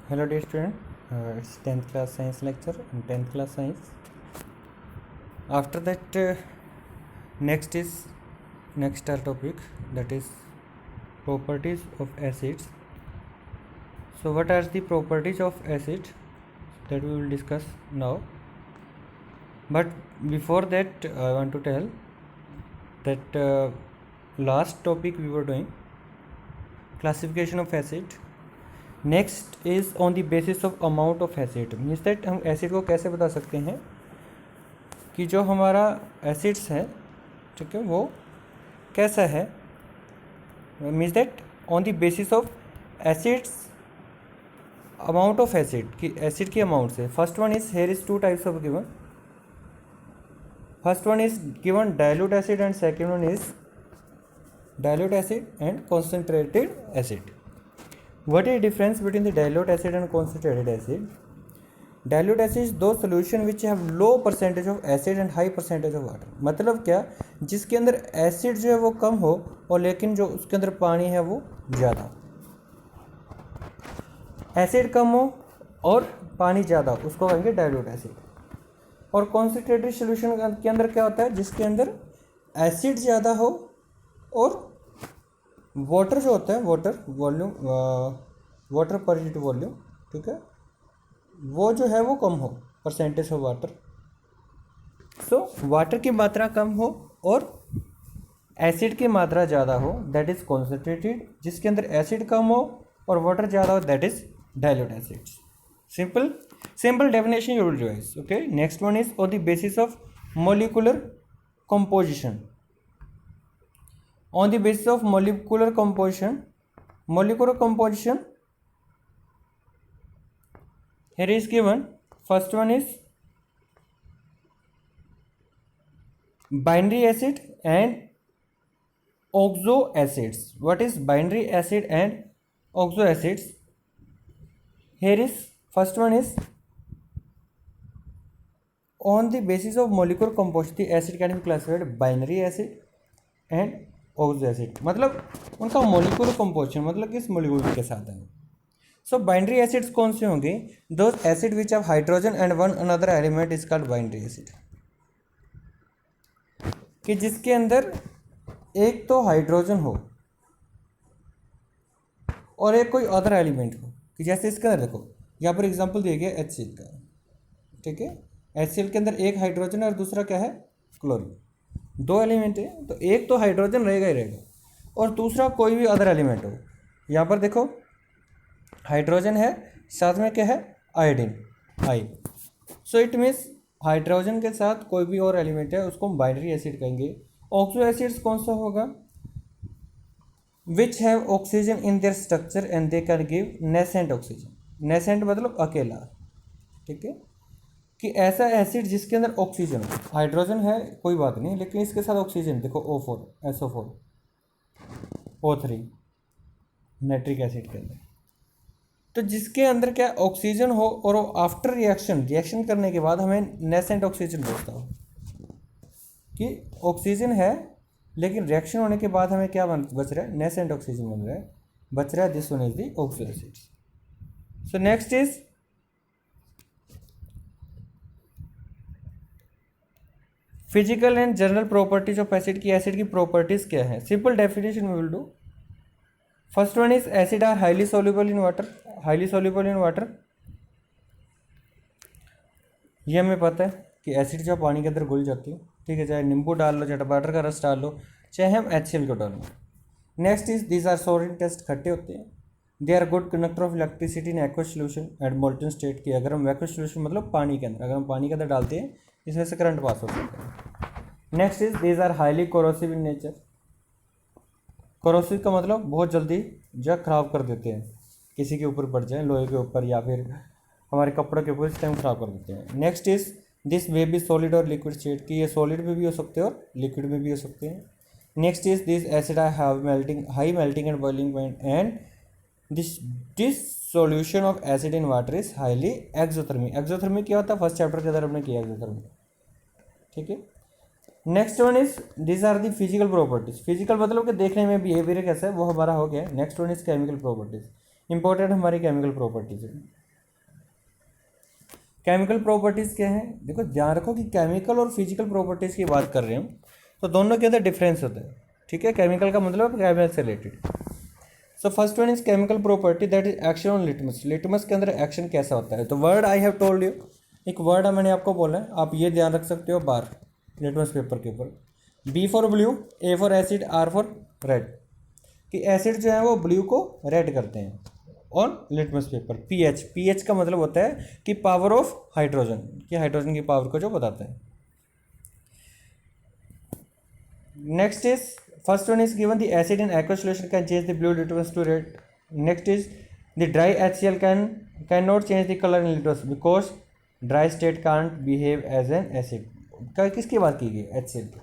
Hello dear student, it's 10th class science lecture and 10th class science. After that next our topic, that is properties of acids. So what are the properties of acid that we will discuss now. But before that I want to tell that last topic we were doing classification of acid. Next is on the basis of amount of acid, means that हम acid को कैसे बता सकते हैं कि जो हमारा acids है, ठीक है, वो कैसा है, means that on the basis of acids amount of acid, कि एसिड की अमाउंट से. First one is here is two types of given. First one is given dilute acid and second one is dilute acid and concentrated acid. What is the difference between the dilute acid and concentrated acid? Dilute acid is those solution which have low percentage of acid and high percentage of water. मतलब क्या, जिसके अंदर acid जो है वो कम हो और लेकिन जो उसके अंदर पानी है वो ज़्यादा. एसिड कम हो और पानी ज़्यादा, उसको कहेंगे डाइल्यूट एसिड. और कॉन्सेंट्रेटेड सोल्यूशन के अंदर क्या होता है, जिसके अंदर एसिड ज़्यादा हो और वाटर जो होता है, water volume, water per unit volume, ठीक है, वो जो है वो कम हो, percentage of water. So water की मात्रा कम हो और एसिड की मात्रा ज़्यादा हो, दैट इज़ कॉन्सेंट्रेटेड. जिसके अंदर एसिड कम हो और वाटर ज़्यादा हो, that is dilute acids. Simple definition you will revise. Okay, next one is on the basis of molecular composition. On the basis of molecular composition, here is given. First one is binary acid and oxo acids. What is binary acid and oxo acids? Here is first one is on the basis of molecular composition, the acid can be classified binary acid and oxo acid. मतलब उनका molecular composition, मतलब किस molecule के साथ है. सो boundary acids कौन से होंगे? Those acid which have hydrogen and one another element is called boundary acid. कि जिसके अंदर एक तो हाइड्रोजन हो और एक कोई अदर एलिमेंट हो. कि जैसे इसके अंदर देखो, यहाँ पर एग्जांपल दिया गया HCl का, ठीक है. HCl के अंदर एक हाइड्रोजन और दूसरा क्या है, क्लोरीन. दो एलिमेंट है तो एक तो हाइड्रोजन रहेगा ही रहेगा और दूसरा कोई भी अदर एलिमेंट हो. यहाँ पर देखो हाइड्रोजन है, साथ में क्या है, iodine, I. So it means hydrogen के साथ कोई भी और एलिमेंट है, उसको हम बाइनरी एसिड कहेंगे. ऑक्सो एसिड्स कौन सा होगा? Which have oxygen in their structure and they can give nascent oxygen. Nascent मतलब अकेला, ठीक है, कि ऐसा एसिड जिसके अंदर ऑक्सीजन हो. हाइड्रोजन है कोई बात नहीं, लेकिन इसके साथ ऑक्सीजन, देखो O4, SO4, O3 nitric acid के अंदर. तो जिसके अंदर क्या ऑक्सीजन हो और आफ्टर रिएक्शन करने के बाद हमें नेसेंट ऑक्सीजन बचता हो. कि ऑक्सीजन है लेकिन रिएक्शन होने के बाद हमें क्या बच रहा है, नेसेंट ऑक्सीजन बच रहा है. This one is the oxo acids. So next is physical and general properties of acid. की एसिड की प्रॉपर्टीज क्या है? Simple definition we will do. First one is acid are highly soluble in water. Highly soluble in water, ये हमें पता है कि acid जो पानी के अंदर घुल जाती है, ठीक है, चाहे नींबू डाल लो, चाहे टमाटर का रस डाल लो, चाहे हम HCl को डाल लो. Next is these are sour in taste, खट्टे होते हैं. They are good conductor of electricity in aqueous solution and molten state. की अगर हम एक्वस सोल्यूशन मतलब पानी के अंदर, अगर हम पानी के अंदर डालते हैं, इसमें से करंट पास हो सकता है. Next is these are highly corrosive in nature. Corrosive का मतलब बहुत जल्दी जग खराब कर देते हैं, किसी के ऊपर पड़ जाए, लोहे के ऊपर या फिर हमारे कपड़ों के ऊपर, इस टाइम खराब कर देते हैं. Next is this way be solid और लिक्विड स्टेट. कि ये सॉलिड में भी हो सकते हैं और लिक्विड में भी हो सकते हैं. Next is this acid I have high melting and boiling point and this solution of acid in water is highly exothermic. Exothermic क्या होता है, फर्स्ट चैप्टर के अंदर हमने किया एक्सोथर्मिक, ठीक है. Next one is this are the physical properties. Physical मतलब कि देखने में बिहेवियर कैसा है, वो हमारा हो गया. Next one is chemical properties. Important हमारी केमिकल प्रॉपर्टीज है. केमिकल प्रॉपर्टीज़ क्या है, देखो ध्यान रखो कि केमिकल और फिजिकल प्रॉपर्टीज़ की बात कर रहे हैं हम, तो दोनों के अंदर डिफरेंस होता है, ठीक है। केमिकल का मतलब केमिकल से related. So first one is chemical property that is action on litmus. Litmus के अंदर एक्शन कैसा होता है, तो word I have told you, एक वर्ड है मैंने आपको बोला है, आप ये ध्यान रख सकते हो बार लिटमस पेपर के ऊपर। B for blue, A for acid, R for red, कि एसिड जो है वो ब्लू को रेड करते हैं on litmus paper. PH, pH का मतलब होता है कि पावर ऑफ हाइड्रोजन, कि हाइड्रोजन की पावर को जो बताता है। Next is first one is given the acid in aqueous solution can change the blue litmus to red. Next is the dry HCl cannot change the color in litmus because dry state can't behave as an acid. किसकी बात की गई, HCl की।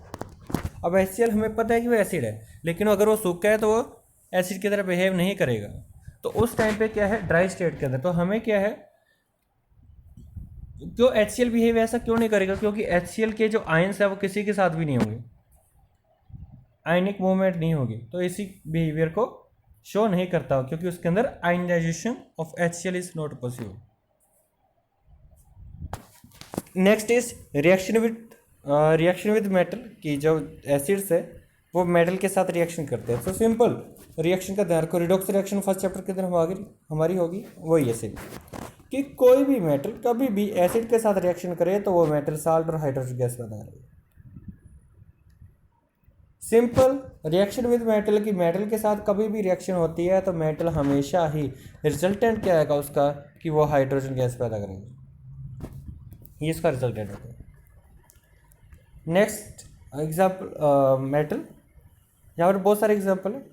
अब HCl हमें पता है कि वो एसिड है, लेकिन अगर वो सूखा है तो वो एसिड की तरह बिहेव नहीं करेगा। तो उस टाइम पे क्या है, ड्राई स्टेट के अंदर, तो हमें क्या है, क्यों HCl बिहेव ऐसा क्यों नहीं करेगा, क्योंकि HCl के जो आयंस है वो किसी के साथ भी नहीं होंगे, आयनिक मूवमेंट नहीं होगी, तो इसी बिहेवियर को शो नहीं करता, क्योंकि उसके अंदर ionisation of HCl is not possible. Next is reaction with metal, की जो एसिड्स है वो मेटल के साथ रिएक्शन करते हैं। तो सिंपल रिएक्शन का ध्यान रखो, रिडॉक्स रिएक्शन फर्स्ट चैप्टर के अंदर हमारी होगी वही ऐसे, कि कोई भी मेटल कभी भी एसिड के साथ रिएक्शन करे तो वो मेटल साल्ट और हाइड्रोजन गैस पैदा करेगा। सिंपल रिएक्शन विद मेटल, की मेटल के साथ कभी भी रिएक्शन होती है तो मेटल हमेशा ही रिजल्टेंट क्या आएगा उसका, कि वो हाइड्रोजन गैस पैदा करेगा, ये इसका रिजल्टेंट होता है। नेक्स्ट एग्जाम्पल मेटल, यहाँ पर बहुत सारे एग्जाम्पल है।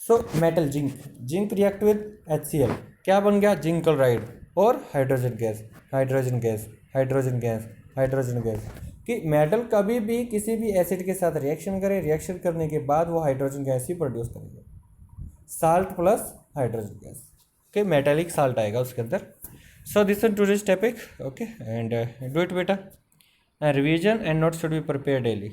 So metal zinc react with HCl, क्या बन गया, जिंक क्लोराइड और hydrogen gas, hydrogen gas, hydrogen gas, hydrogen gas. कि मेटल कभी भी किसी भी एसिड के साथ रिएक्शन करे, रिएक्शन करने के बाद वो हाइड्रोजन गैस ही प्रोड्यूस करेगा, salt plus hydrogen gas, okay, metallic salt आएगा उसके अंदर। So this is today's topic, okay, and do it बेटा, revision and notes should be prepare daily.